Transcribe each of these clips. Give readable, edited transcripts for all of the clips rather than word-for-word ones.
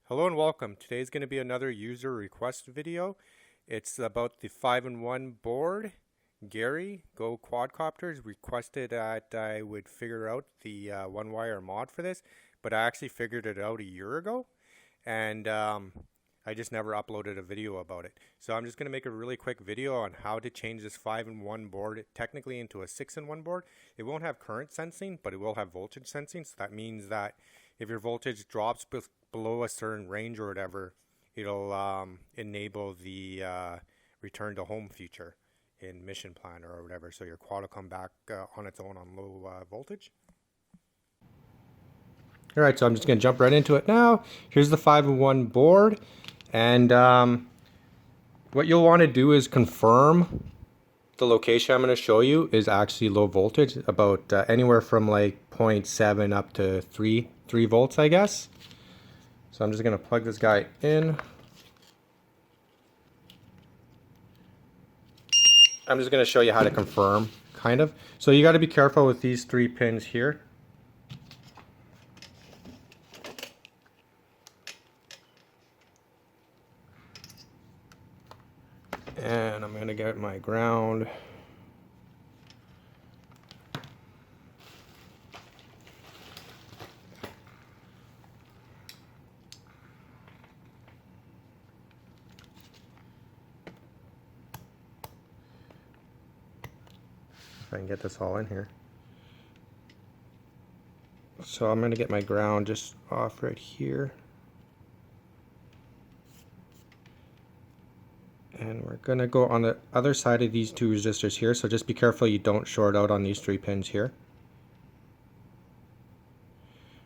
Hello and welcome. Today's going to be another user request video. It's about the 5-in-1 board. Gary, Go Quadcopters, requested that I would figure out the one-wire mod for this, but I actually figured it out a year ago, and I just never uploaded a video about it. So I'm just going to make a really quick video on how to change this 5-in-1 board technically into a 6-in-1 board. It won't have current sensing, but it will have voltage sensing, so that means that if your voltage drops below a certain range or whatever, it'll enable the return to home feature in Mission Planner or whatever, so your quad will come back on its own on low voltage. All right, so I'm just going to jump right into it now. Here's the 5-in-1 board, and what you'll want to do is confirm the location I'm going to show you is actually low voltage, about anywhere from like 0.7 up to 3 volts, I guess. So I'm just going to plug this guy in. I'm just going to show you how to confirm, kind of. So you got to be careful with these 3 pins here. And I'm going to get my ground. If I can get this all in here. So I'm going to get my ground just off right here. And we're going to go on the other side of these 2 resistors here, so just be careful you don't short out on these 3 pins here.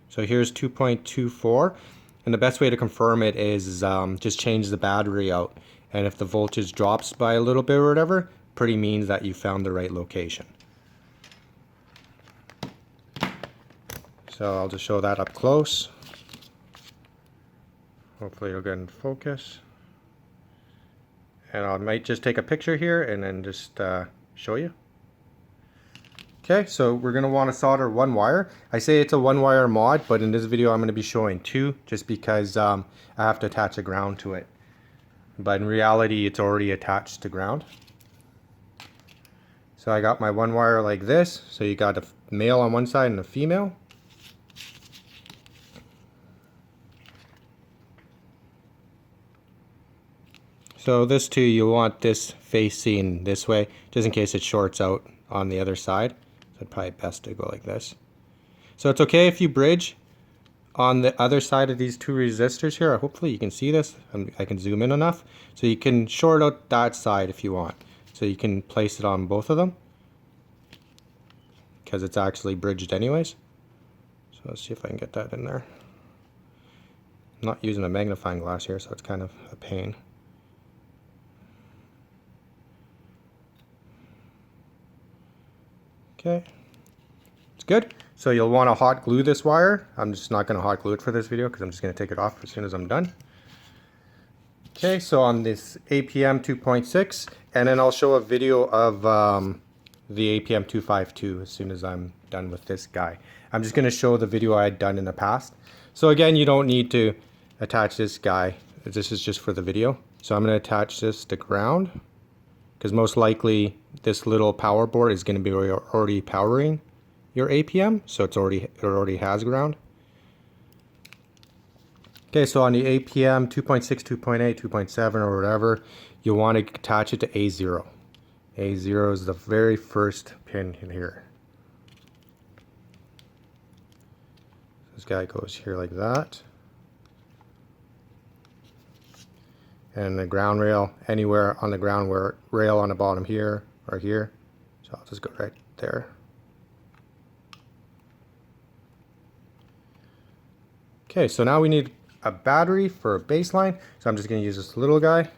So here's 2.24, and the best way to confirm it is just change the battery out, and if the voltage drops by a little bit or whatever, pretty means that you found the right location. So I'll just show that up close. Hopefully it'll get in focus. And I might just take a picture here and then just show you. Okay, so we're going to want to solder 1 wire. I say it's a 1-wire mod, but in this video I'm going to be showing 2 just because I have to attach a ground to it. But in reality it's already attached to ground. So I got my 1 wire like this. So you got a male on one side and a female. So this too, you want this facing this way, just in case it shorts out on the other side. So it's probably best to go like this. So it's okay if you bridge on the other side of these 2 resistors here. Hopefully you can see this. I can zoom in enough. So you can short out that side if you want. So you can place it on both of them, because it's actually bridged anyways. So let's see if I can get that in there. I'm not using a magnifying glass here, so it's kind of a pain. Okay, it's good. So you'll want to hot glue this wire. I'm just not going to hot glue it for this video because I'm just going to take it off as soon as I'm done. Okay, so on this APM 2.6, and then I'll show a video of the APM 252 as soon as I'm done with this guy. I'm just going to show the video I had done in the past. So again, you don't need to attach this guy. This is just for the video. So I'm going to attach this to ground, because most likely this little power board is going to be already powering your APM, so it already has ground. Okay, so on the APM 2.6, 2.8, 2.7 or whatever, you'll want to attach it to A0. A0 is the very first pin in here. This guy goes here like that. And the ground rail anywhere on the ground rail on the bottom here or here. So I'll just go right there. Okay, so now we need a battery for a baseline. So I'm just going to use this little guy.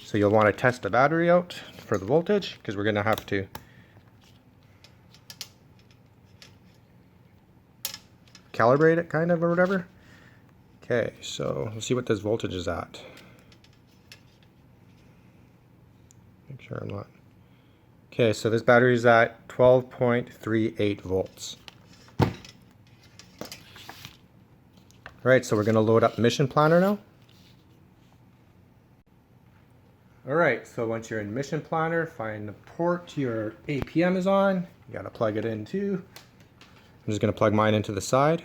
So you'll want to test the battery out for the voltage, because we're going to have to calibrate it kind of or whatever. Okay, so let's see what this voltage is at. Make sure I'm not. Okay, so this battery is at 12.38 volts. Alright, so we're going to load up Mission Planner now. Alright, so once you're in Mission Planner, find the port your APM is on. You got to plug it in too. I'm just going to plug mine into the side.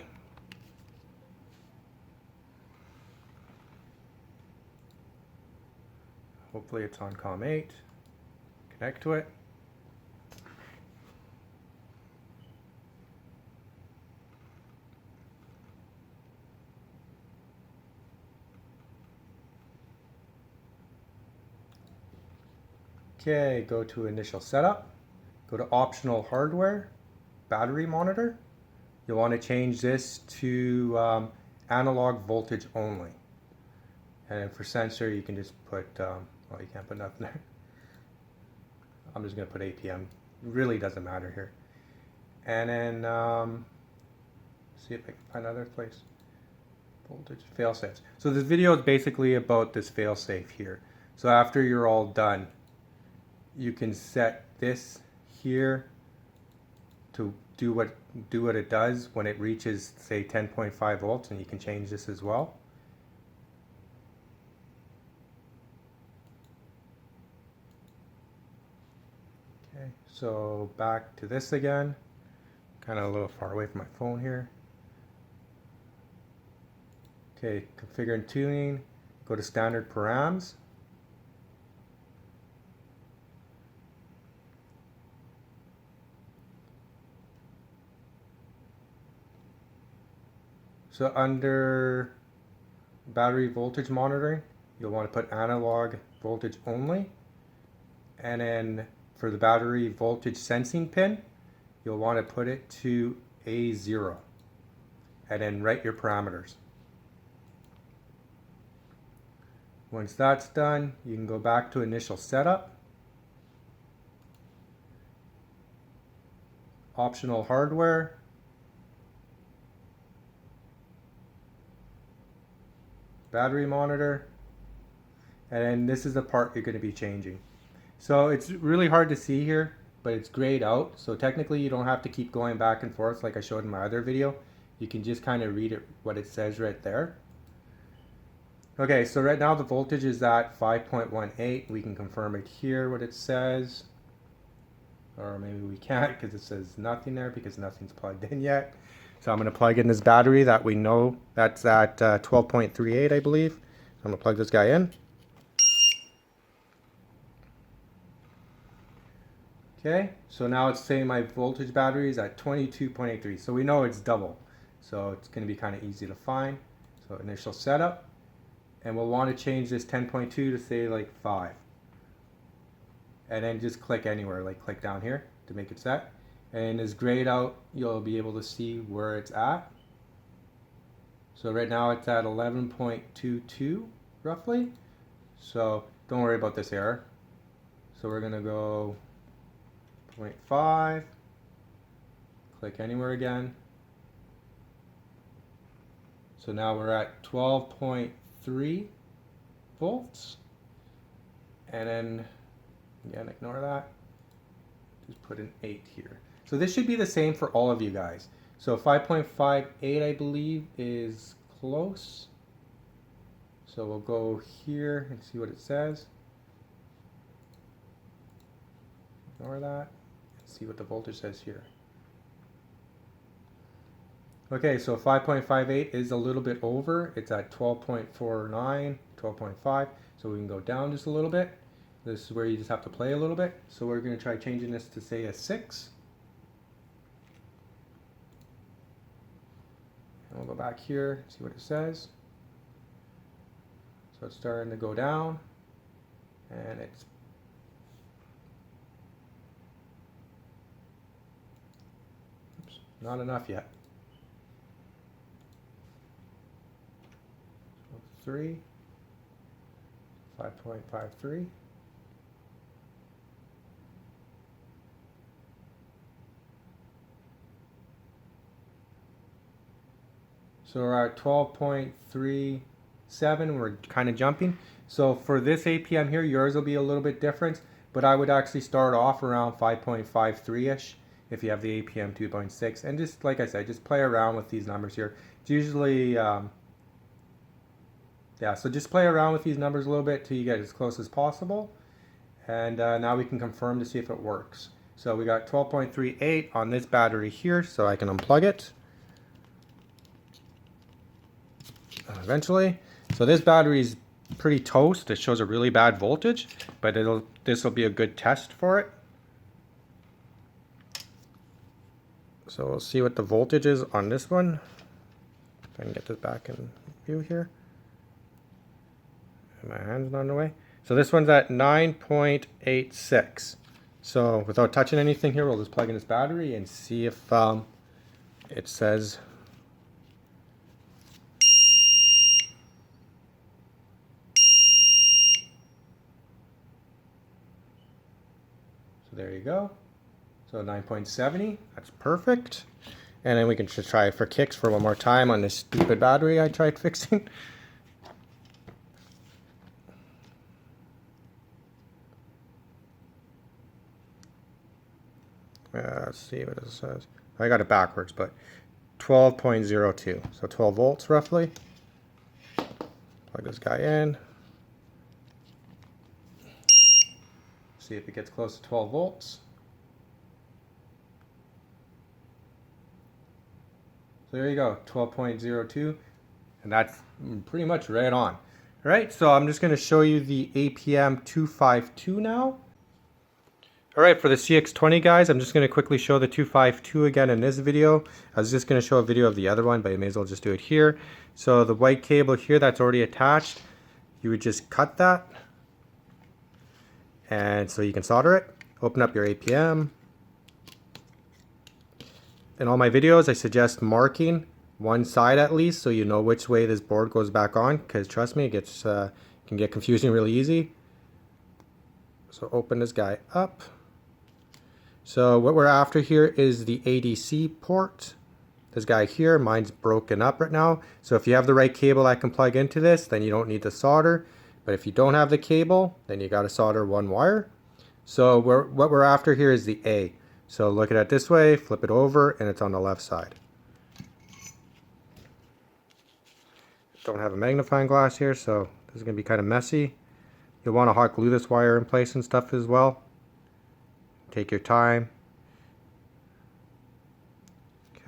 Hopefully it's on COM 8. Connect to it. Okay, go to initial setup, go to optional hardware, battery monitor. You'll want to change this to analog voltage only. And for sensor, you can just put, well, you can't put nothing there. I'm just going to put APM. It really doesn't matter here. And then, see if I can find another place. Voltage, failsafe. So this video is basically about this failsafe here. So after you're all done, you can set this here to do what it does when it reaches, say, 10.5 volts, and you can change this as well. Okay, so back to this again. Kind of a little far away from my phone here. Okay, configure and tuning. Go to standard params. So under battery voltage monitoring, you'll want to put analog voltage only. And then for the battery voltage sensing pin, you'll want to put it to A0. And then write your parameters. Once that's done, you can go back to initial setup. Optional hardware. Battery monitor, and then this is the part you're going to be changing. So it's really hard to see here, but it's grayed out, so technically you don't have to keep going back and forth like I showed in my other video. You can just kind of read it, what it says right there. Okay, so right now the voltage is at 5.18. We can confirm it here, what it says, or maybe we can't because it says nothing there because nothing's plugged in yet. So I'm going to plug in this battery that we know that's at 12.38, I believe. I'm going to plug this guy in. Okay, so now it's saying my voltage battery is at 22.83. So we know it's double. So it's going to be kind of easy to find. So initial setup. And we'll want to change this 10.2 to say like 5. And then just click anywhere, like click down here to make it set. And as grayed out, you'll be able to see where it's at. So right now it's at 11.22 roughly. So don't worry about this error. So we're going to go 0.5, click anywhere again. So now we're at 12.3 volts. And then, again, ignore that. Just put an 8 here. So this should be the same for all of you guys. So 5.58 I believe is close. So we'll go here and see what it says. Ignore that. See what the voltage says here. Okay, so 5.58 is a little bit over. It's at 12.49, 12.5. So we can go down just a little bit. This is where you just have to play a little bit. So we're going to try changing this to say a 6. And we'll go back here, see what it says. So it's starting to go down. And it's not enough yet. So 3, 5.53. So we're at 12.37, we're kind of jumping. So for this APM here, yours will be a little bit different, but I would actually start off around 5.53-ish if you have the APM 2.6. And just like I said, just play around with these numbers here. It's usually Yeah, so just play around with these numbers a little bit till you get as close as possible. And now we can confirm to see if it works. So we got 12.38 on this battery here, so I can unplug it eventually. So this battery is pretty toast. It shows a really bad voltage, but this will be a good test for it. So we'll see what the voltage is on this one. If I can get this back in view here. And my hand's not in the way. So this one's at 9.86. So without touching anything here, we'll just plug in this battery and see if it says. So there you go. So 9.70, that's perfect. And then we can just try it for kicks for one more time on this stupid battery I tried fixing. Let's see what it says. I got it backwards, but 12.02. So 12 volts roughly. Plug this guy in. See if it gets close to 12 volts. So there you go, 12.02. And that's pretty much right on. All right, so I'm just going to show you the APM 252 now. All right, for the CX20 guys, I'm just going to quickly show the 252 again in this video. I was just going to show a video of the other one, but I may as well just do it here. So the white cable here that's already attached, you would just cut that. And so you can solder it. Open up your APM. In all my videos, I suggest marking one side at least so you know which way this board goes back on, because trust me, it gets can get confusing really easy. So open this guy up. So what we're after here is the ADC port. This guy here, mine's broken up right now. So if you have the right cable that can plug into this, then you don't need to solder. But if you don't have the cable, then you got to solder one wire. So what we're after here is the A. So look at it this way, flip it over, and it's on the left side. Don't have a magnifying glass here, so this is going to be kind of messy. You'll want to hot glue this wire in place and stuff as well. Take your time.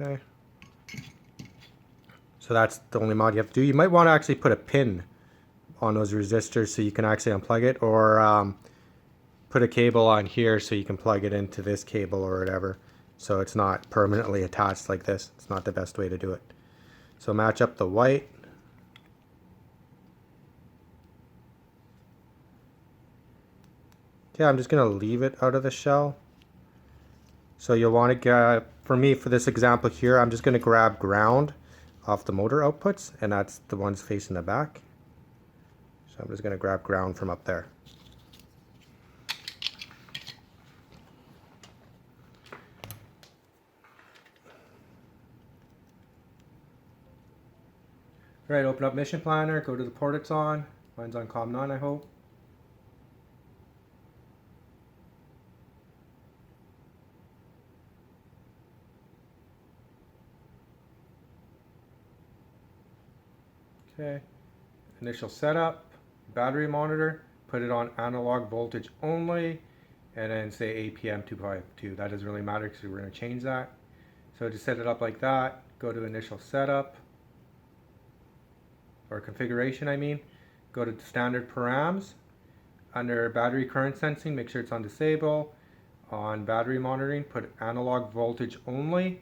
Okay. So that's the only mod you have to do. You might want to actually put a pin on those resistors so you can actually unplug it, or put a cable on here so you can plug it into this cable or whatever, so it's not permanently attached like this. It's not the best way to do it. So match up the white. Okay, I'm just going to leave it out of the shell. So you'll want to get, for me, for this example here, I'm just going to grab ground off the motor outputs, and that's the ones facing the back. So I'm just going to grab ground from up there. All right, open up Mission Planner, go to the port it's on. Mine's on COM none, I hope. Okay, initial setup, battery monitor, put it on analog voltage only, and then say APM 252. That doesn't really matter because we're going to change that. So to set it up like that, go to initial setup, or configuration I mean, go to standard params. Under battery current sensing, make sure it's on disable. On battery monitoring, put analog voltage only.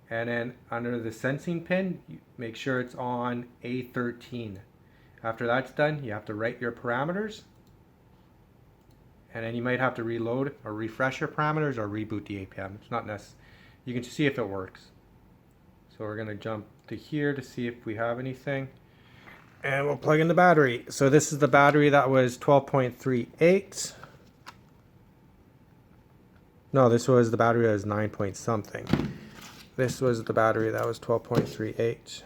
And then under the sensing pin, make sure it's on A13. After that's done, you have to write your parameters. And then you might have to reload or refresh your parameters or reboot the APM. It's not necessary. You can see if it works. So we're going to jump to here to see if we have anything. And we'll plug in the battery. So this is the battery that was 12.38. No, this was the battery that was 9 point something. This was the battery that was 12.38.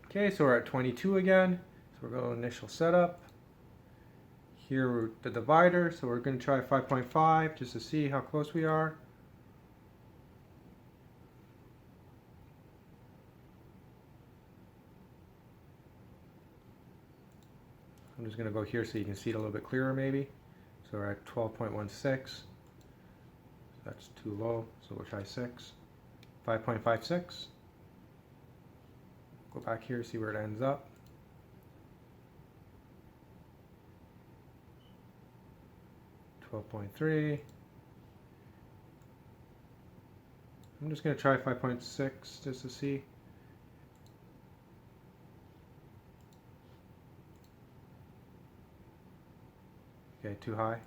Okay, so we're at 22 again. So we're going to initial setup. Here we're the divider, so we're going to try 5.5 just to see how close we are. I'm just going to go here so you can see it a little bit clearer maybe. So we're at 12.16. That's too low, so we'll try 6. 5.56. Go back here, see where it ends up. .3. I'm just going to try 5.6 just to see. Okay, too high.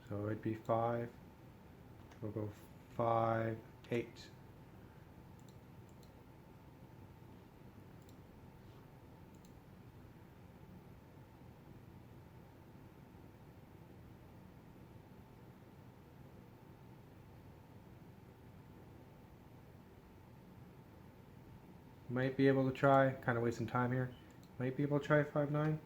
So it'd be 5. We'll go 5, 8. Might be able to try, kind of wasting time here. Might be able to try 5.9.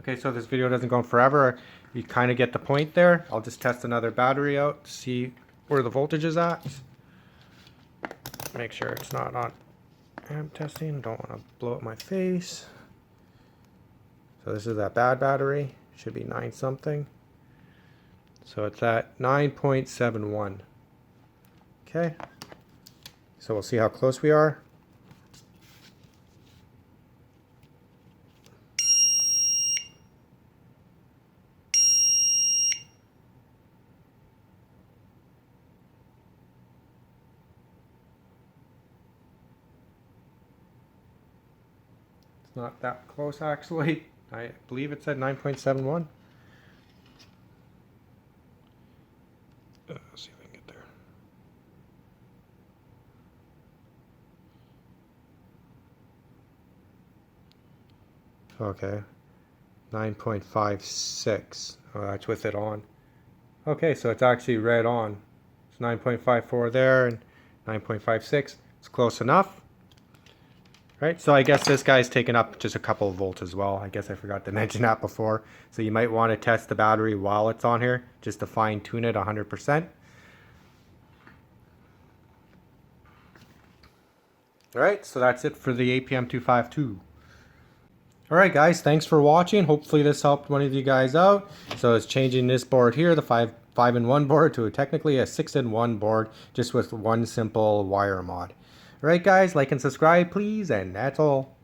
Okay, so this video doesn't go on forever. You kind of get the point there. I'll just test another battery out to see where the voltage is at. Make sure it's not on amp testing. Don't want to blow up my face. So this is that bad battery. Should be 9 something. So it's at 9.71. Okay. So we'll see how close we are. It's not that close actually. I believe it said 9.71. Let's see if I can get there. Okay. 9.56. Oh, that's with it on. Okay, so it's actually red on. It's 9.54 there and 9.56. It's close enough. Right, so I guess this guy's taken up just a couple of volts as well. I guess I forgot to mention that before. So you might want to test the battery while it's on here, just to fine tune it 100%. Alright, so that's it for the APM 252. Alright guys, thanks for watching. Hopefully this helped one of you guys out. So it's changing this board here, the 5-in-1 board, to technically a 6-in-1 board, just with one simple wire mod. Alright guys, like and subscribe please, and that's all.